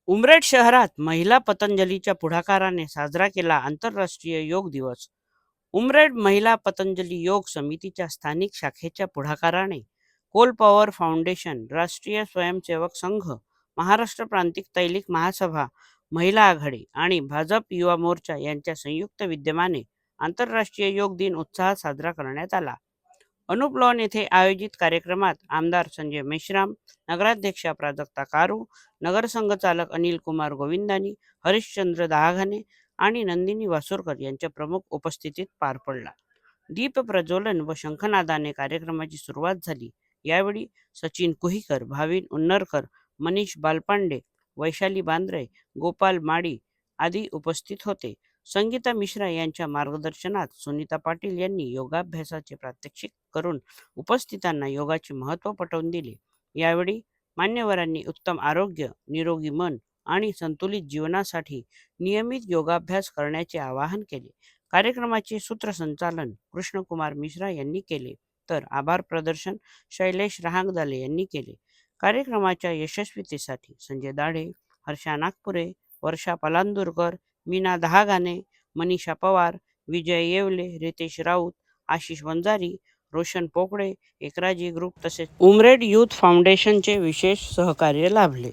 उमरेड शहरात महिला पतंजलीच्या पुढाकाराने साजरा केला आंतरराष्ट्रीय योग दिवस. उमरेड महिला पतंजली योग समितीच्या स्थानिक शाखेच्या पुढाकाराने कोल पॉवर फाउंडेशन, राष्ट्रीय स्वयंसेवक संघ, महाराष्ट्र प्रांतिक तैलिक महासभा, महिला आघाडी आणि भाजप युवा मोर्चा यांच्या संयुक्त विद्यमाने आंतरराष्ट्रीय योग दिन उत्साहात साजरा करण्यात आला. अनुप लॉन येथे आयोजित कार्यक्रमात आमदार संजय मेश्राम, नगराध्यक्षा प्राजक्ता कारू, नगरसंघचालक अनिल कुमार गोविंदानी, हरिश्चंद्र दहाघाने आणि नंदिनी वासुरकर यांच्या प्रमुख उपस्थितीत पार पडला. दीप प्रज्वलन व शंखनादाने कार्यक्रमाची सुरुवात झाली. यावेळी सचिन कुहीकर, भाविन उन्नरकर, मनीष बालपांडे, वैशाली बांद्रे, गोपाल माडी आदी उपस्थित होते. संगीता मिश्रा यांच्या मार्गदर्शनात सुनीता पाटील यांनी योगाभ्यासाचे प्रात्यक्षिक करून उपस्थितांना योगाचे महत्त्व पटवून दिले. यावेळी मान्यवरांनी उत्तम आरोग्य, निरोगी मन आणि संतुलित जीवनासाठी नियमित योगाभ्यास करण्याचे आवाहन केले. कार्यक्रमाचे सूत्रसंचालन कृष्णकुमार मिश्रा यांनी केले, तर आभार प्रदर्शन शैलेश रहांगदले यांनी केले. कार्यक्रमाच्या यशस्वीतेसाठी संजय दाढे, हर्षा नागपुरे, वर्षा पलांदूरकर, मीना दहाघाने, मनीषा पवार, विजय येवले, रितेश राऊत, आशिष वंजारी, रोशन पोकळे, एकराजी ग्रुप तसेच उमरेड यूथ फाउंडेशनचे विशेष सहकार्य लाभले.